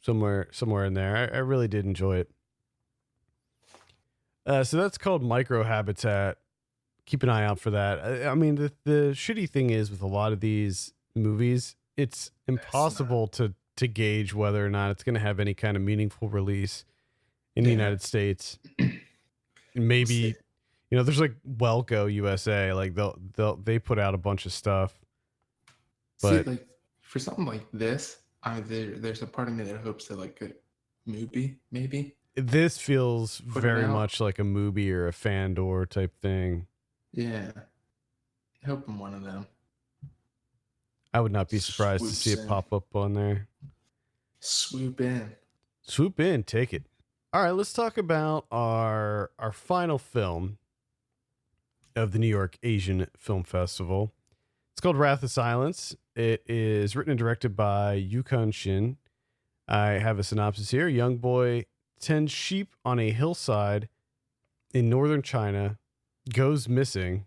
A: Somewhere in there. I really did enjoy it. So that's called Microhabitat. Keep an eye out for that. I mean, the shitty thing is with a lot of these movies, it's impossible to gauge whether or not it's going to have any kind of meaningful release in the United States. Maybe, there's like Welco USA, like they put out a bunch of stuff. But
B: see, like for something like this, there's a part of me that hopes that like a movie, maybe.
A: This feels very much like a movie or a Fandor type thing.
B: Yeah. Hoping one of them.
A: I would not be surprised to see it pop up on there.
B: Swoop in.
A: Swoop in, take it. All right, let's talk about our final film of the New York Asian Film Festival. It's called Wrath of Silence. It is written and directed by Yukon Shin. I have a synopsis here. A young boy tends sheep on a hillside in northern China, goes missing.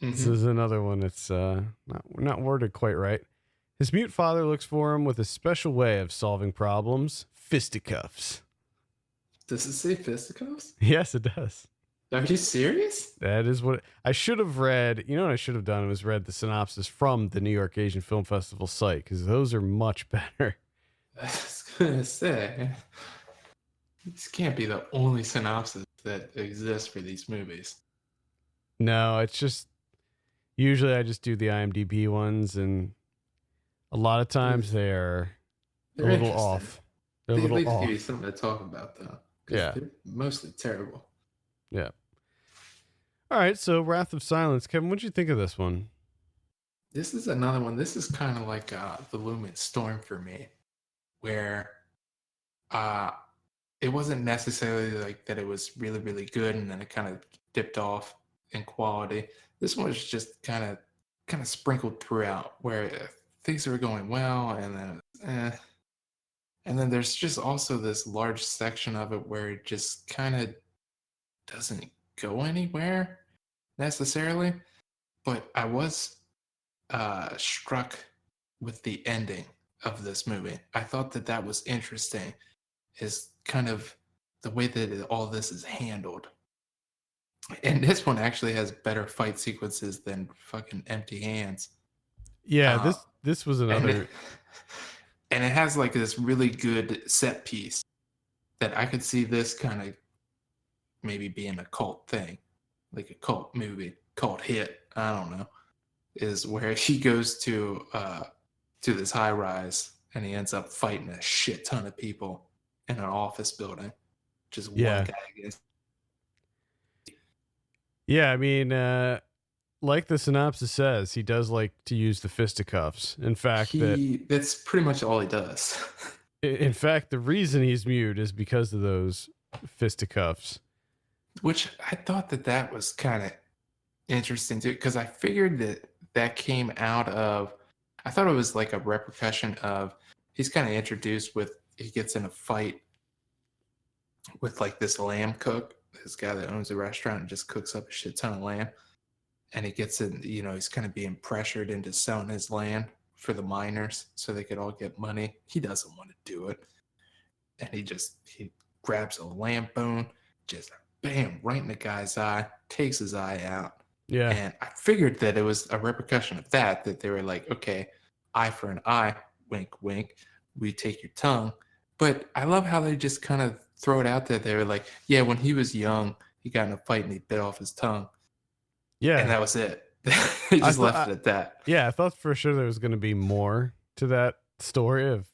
A: This is another one that's not worded quite right. His mute father looks for him with a special way of solving problems: fisticuffs.
B: Does it say fisticuffs?
A: Yes, it does.
B: Are you serious?
A: That is what I should have read. You know what I should have done was read the synopsis from the New York Asian Film Festival site, because those are much better.
B: I was gonna say, this can't be the only synopsis that exists for these movies.
A: No, it's just usually I just do the IMDb ones, and a lot of times they're a little off. They're a little off.
B: Give you something to talk about, though.
A: Yeah,
B: they're mostly terrible.
A: Yeah. All right, so Wrath of Silence, Kevin. What'd you think of this one?
B: This is another one. This is kind of like the Looming Storm for me, where uh, it wasn't necessarily like that it was really, really good and then it kind of dipped off in quality. This one was just kind of sprinkled throughout where things were going well and then and then there's just also this large section of it where it just kind of doesn't go anywhere necessarily. But I was struck with the ending of this movie. I thought that that was interesting, is kind of the way that all this is handled. And this one actually has better fight sequences than fucking Empty Hands.
A: Yeah,
B: Uh,
A: this was
B: and it,
A: another.
B: and it has like this really good set piece that I could see this kind of maybe being a cult thing, like a cult movie, cult hit. I don't know. Is where he goes to this high rise and he ends up fighting a shit ton of people in an office building. Just one
A: Yeah.
B: guy against.
A: Yeah, I mean, like the synopsis says, he does like to use the fisticuffs.
B: That's pretty much all he does.
A: In fact, the reason he's mute is because of those fisticuffs.
B: Which I thought that that was kind of interesting too, because I figured that that came out of. I thought it was like a repercussion of he's kind of introduced with he gets in a fight with like this lamb cook, this guy that owns a restaurant and just cooks up a shit ton of lamb. And he gets in, he's kind of being pressured into selling his land for the miners so they could all get money. He doesn't want to do it. And he grabs a lamb bone, just bam, right in the guy's eye, takes his eye out.
A: Yeah.
B: And I figured that it was a repercussion of that they were like, okay, eye for an eye, wink, wink, we take your tongue. But I love how they just kind of throw it out there. They were like, yeah, when he was young, he got in a fight and he bit off his tongue.
A: Yeah.
B: And that was it. They just left it at that.
A: Yeah, I thought for sure there was going to be more to that story of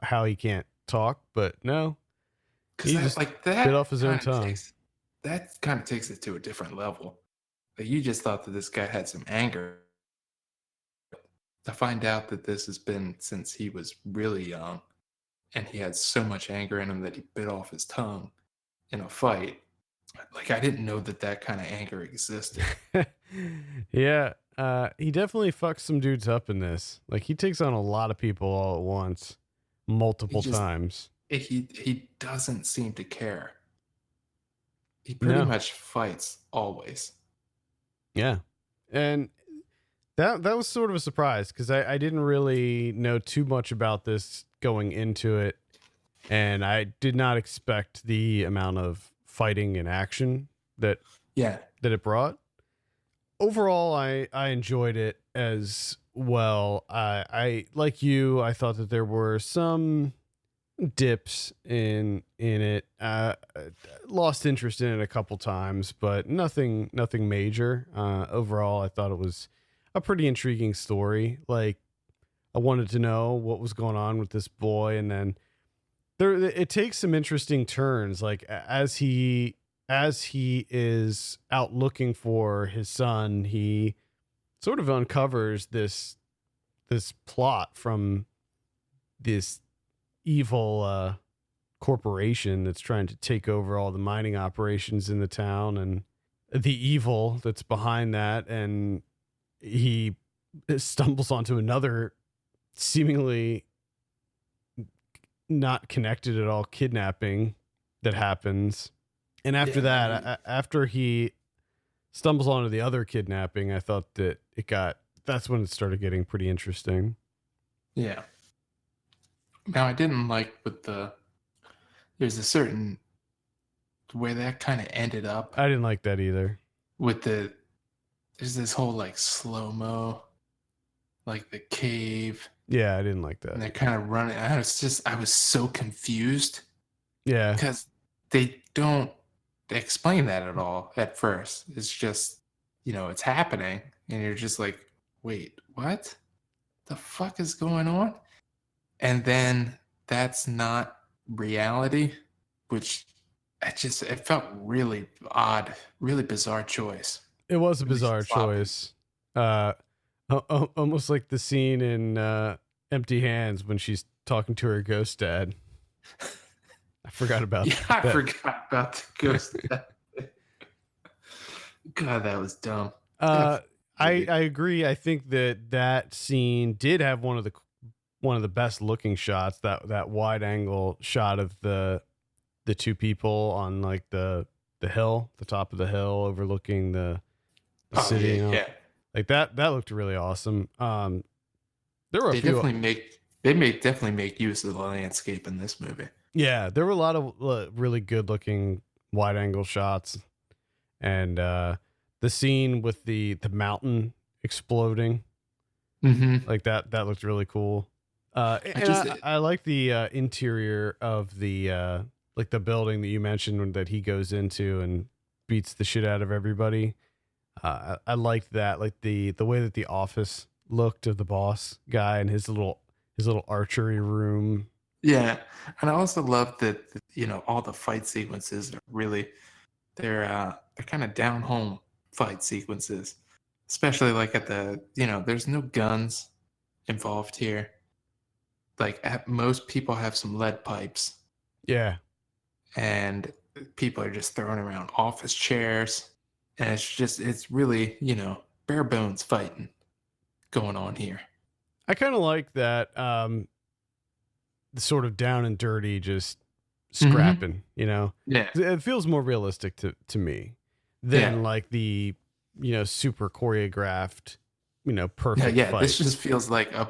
A: how he can't talk, but no. He just
B: like that
A: bit off his own tongue.
B: That kind of takes it to a different level. Like you just thought that this guy had some anger. To find out that this has been since he was really young and he had so much anger in him that he bit off his tongue in a fight. Like I didn't know that that kind of anger existed.
A: Yeah, he definitely fucks some dudes up in this. Like he takes on a lot of people all at once, multiple times.
B: He doesn't seem to care. He pretty much fights always.
A: Yeah, and that was sort of a surprise because I didn't really know too much about this going into it, and I did not expect the amount of fighting and action that it brought. Overall, I enjoyed it as well. I like you. I thought that there were some dips in it. Lost interest in it a couple times, but nothing major. Overall, I thought it was a pretty intriguing story. Like I wanted to know what was going on with this boy, and then it takes some interesting turns. Like as he is out looking for his son, he sort of uncovers this plot from this evil corporation that's trying to take over all the mining operations in the town and the evil that's behind that. And he stumbles onto another seemingly not connected at all kidnapping that happens. And after after he stumbles onto the other kidnapping, I thought that that's when it started getting pretty interesting.
B: Yeah. Now I didn't like there's a certain way that kind of ended up.
A: I didn't like that either.
B: There's this whole like slow-mo, like the cave.
A: Yeah, I didn't like that.
B: And they're kind of running. I was so confused.
A: Yeah.
B: Because they don't explain that at all at first. It's just, it's happening. And you're just like, wait, what? The fuck is going on? And then that's not reality, which it felt really odd, really bizarre choice.
A: It was a bizarre choice. Almost like the scene in Empty Hands when she's talking to her ghost dad. I forgot about
B: Yeah,
A: that.
B: I forgot about the ghost. God, that was dumb.
A: I agree. I think that scene did have one of the best looking shots. That wide angle shot of the two people on like the hill, the top of the hill overlooking the city.
B: Yeah,
A: You know,
B: yeah.
A: like that looked really awesome. There were a
B: They
A: few.
B: definitely make use of the landscape in this movie.
A: Yeah, there were a lot of really good looking wide angle shots, and the scene with the mountain exploding, like that looked really cool. I like the interior of the like the building that you mentioned that he goes into and beats the shit out of everybody. I liked that, like the way that the office looked of the boss guy and his little archery room.
B: Yeah, and I also love that all the fight sequences are really they're kind of down home fight sequences, especially like at there's no guns involved here. Like most people have some lead pipes,
A: Yeah,
B: and people are just throwing around office chairs, and it's really bare bones fighting going on here.
A: I kind of like that. The sort of down and dirty, just scrapping. You know,
B: Yeah,
A: it feels more realistic to me than like the super choreographed, perfect
B: yeah.
A: fight.
B: This just feels like a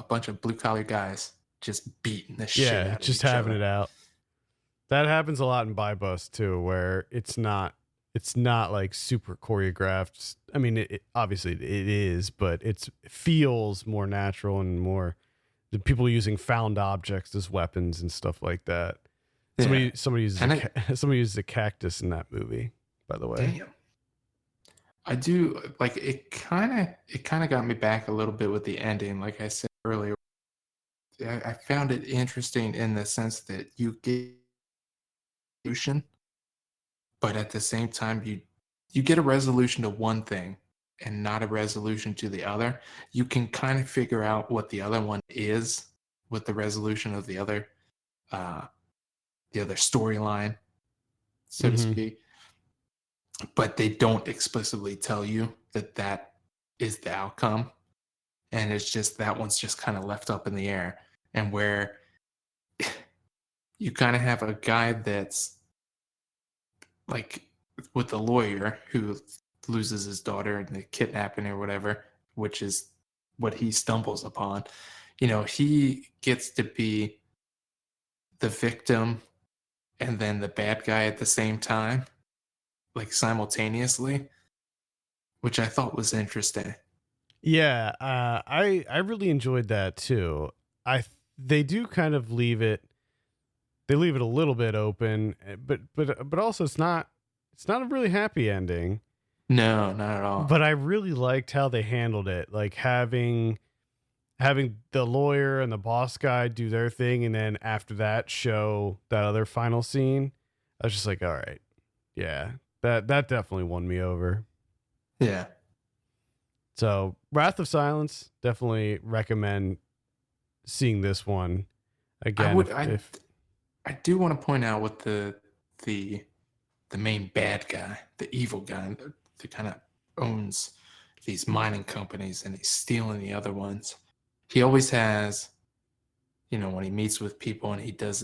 B: bunch of blue collar guys just beating the shit out of
A: just
B: each
A: having
B: other.
A: it out. That happens a lot in BuyBust too, where it's not like super choreographed. I mean, obviously it is, but it feels more natural and more the people using found objects as weapons and stuff like that.
B: Yeah.
A: Somebody uses somebody uses a cactus in that movie, by the way.
B: Damn. I do like it. Kind of got me back a little bit with the ending. Like I said earlier, I found it interesting in the sense that you get solution, but at the same time you get a resolution to one thing and not a resolution to the other. You can kind of figure out what the other one is with the resolution of the other storyline, so to speak. But they don't explicitly tell you that is the outcome, and it's just that one's just kind of left up in the air, and where you kind of have a guy that's like with the lawyer who loses his daughter in the kidnapping or whatever, which is what he stumbles upon. He gets to be the victim and then the bad guy at the same time, like simultaneously, which I thought was interesting.
A: Yeah, I really enjoyed that too. They do kind of leave it. They leave it a little bit open, but also it's not a really happy ending.
B: No, not at all.
A: But I really liked how they handled it, like having the lawyer and the boss guy do their thing, and then after that show that other final scene. I was just like, all right, yeah, that definitely won me over.
B: Yeah.
A: So Wrath of Silence, definitely recommend seeing this one again.
B: I do want to point out what the main bad guy, the evil guy, the kind of owns these mining companies and he's stealing the other ones. He always has, when he meets with people and he does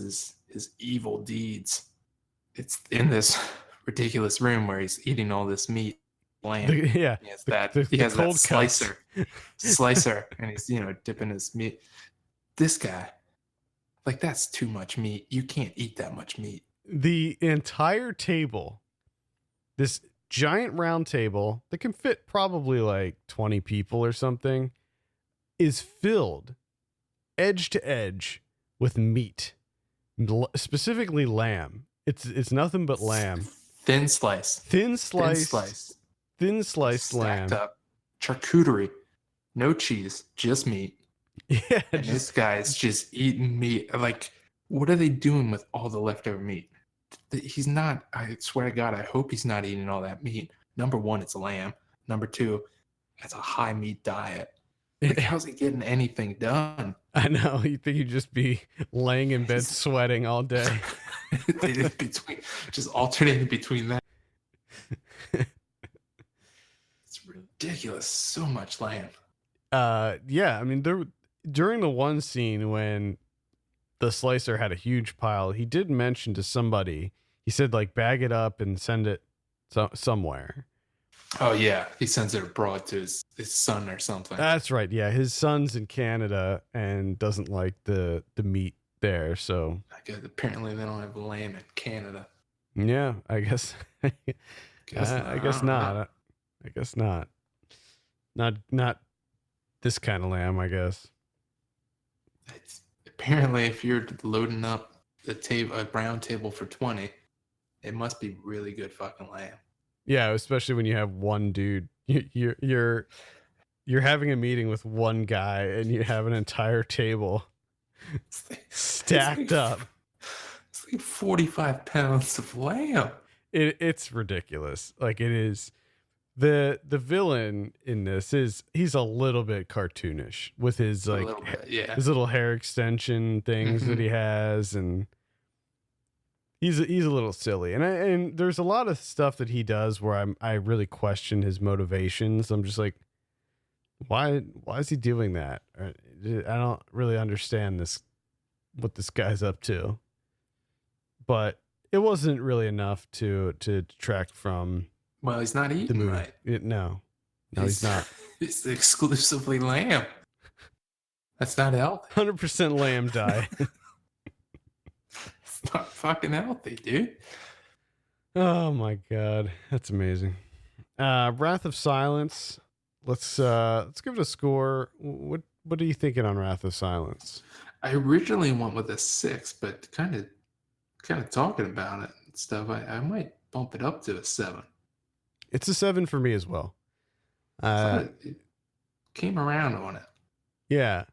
B: his evil deeds, it's in this ridiculous room where he's eating all this meat. Lamb.
A: Yeah,
B: he has that slicer, and he's dipping his meat. This guy, like, that's too much meat. You can't eat that much meat.
A: The entire table, this giant round table that can fit probably like 20 people or something, is filled edge to edge with meat, specifically lamb. It's nothing but lamb.
B: Thin sliced
A: lamb.
B: Up. Charcuterie. No cheese, just meat.
A: Yeah.
B: And this guy's just eating meat. Like, what are they doing with all the leftover meat? He's not, I swear to God, I hope he's not eating all that meat. Number one, it's lamb. Number two, has a high meat diet. Like, how's he getting anything done?
A: I know. You think you'd just be laying in bed sweating all day.
B: Just alternating between that. It's ridiculous. So much lamb.
A: Yeah. I mean, during the one scene when the slicer had a huge pile, he did mention to somebody, he said, like, bag it up and send it somewhere.
B: Oh, yeah. He sends it abroad to his son or something.
A: That's right. Yeah. His son's in Canada and doesn't like the meat there. So
B: I guess apparently they don't have lamb in Canada.
A: Yeah, I guess. I guess not. I guess not. Not this kind of lamb, I guess.
B: It's, apparently, if you're loading up a brown table for 20, it must be really good fucking lamb.
A: Yeah, especially when you have one dude. You're having a meeting with one guy and you have an entire table stacked up.
B: It's like 45 pounds of lamb.
A: It's ridiculous. Like, it is. The villain in this he's a little bit cartoonish with his his little hair extension things that he has, and he's a little silly, and there's a lot of stuff that he does where I really question his motivations. I'm just like, why is he doing that? I don't really understand what this guy's up to, but it wasn't really enough to detract from.
B: Well, he's not eating right.
A: No, he's not.
B: It's exclusively lamb. That's not healthy.
A: 100% lamb diet.
B: It's not fucking healthy, dude.
A: Oh my god, that's amazing. Wrath of Silence. Let's give it a score. What are you thinking on Wrath of Silence?
B: I originally went with a 6, but kind of talking about it and stuff, I might bump it up to a 7.
A: It's a 7 for me as well.
B: It came around on it.
A: Yeah.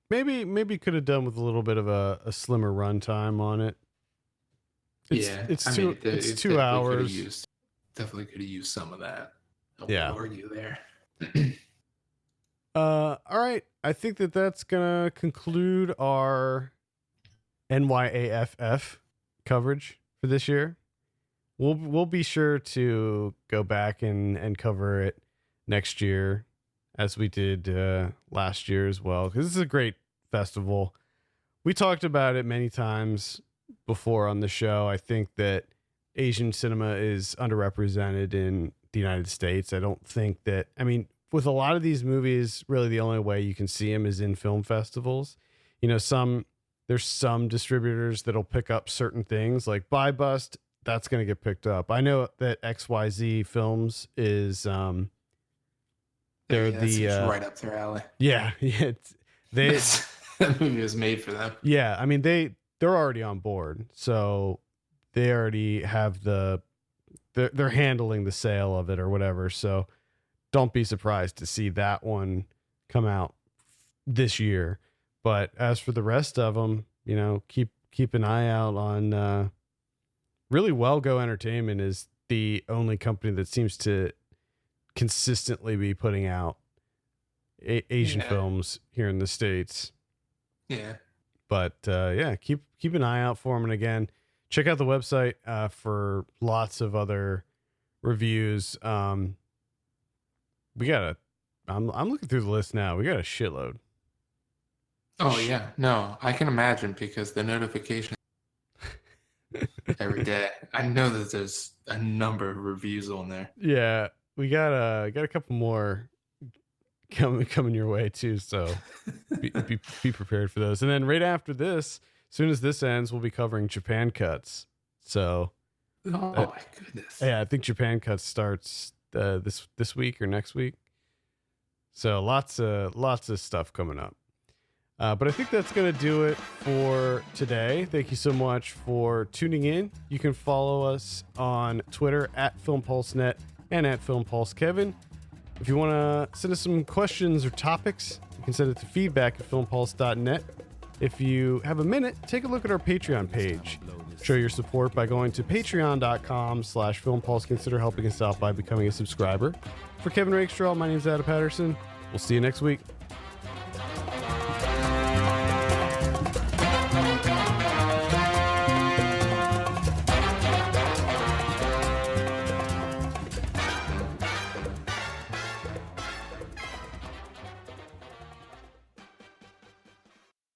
A: Maybe could have done with a little bit of a slimmer runtime on it. It's 2 hours.
B: Definitely could have used some of that. I won't argue there.
A: All right. I think that's gonna conclude our NYAFF coverage for this year. We'll be sure to go back and cover it next year, as we did last year as well, because this is a great festival. We talked about it many times before on the show. I think that Asian cinema is underrepresented in the United States. I don't think that, I mean, with a lot of these movies, really the only way you can see them is in film festivals. You know, there's some distributors that'll pick up certain things, like BuyBust. That's going to get picked up. I know that XYZ Films is they're
B: right up their alley.
A: Yeah.
B: That movie was made for them.
A: Yeah, I mean they're already on board, so they already have they're handling the sale of it or whatever. So don't be surprised to see that one come out this year. But as for the rest of them, you know, keep an eye out on. Really, Well Go Entertainment is the only company that seems to consistently be putting out Asian films here in the States.
B: Yeah.
A: But keep an eye out for them. And again, check out the website for lots of other reviews. I'm looking through the list now. We got a shitload.
B: Oh yeah. No, I can imagine, because the notification every day. I know that there's a number of reviews on there.
A: Yeah, we got a couple more coming your way too. So be prepared for those. And then right after this, as soon as this ends, we'll be covering Japan Cuts. So,
B: my goodness.
A: Yeah, I think Japan Cuts starts this week or next week. So lots of stuff coming up. But I think that's going to do it for today. Thank you so much for tuning in. You can follow us on Twitter at FilmPulseNet and at FilmPulseKevin. If you want to send us some questions or topics, you can send it to feedback@filmpulse.net. If you have a minute, take a look at our Patreon page. Show your support by going to patreon.com/filmpulse. Consider helping us out by becoming a subscriber. For Kevin Rakestraw, my name's Adam Patterson. We'll see you next week.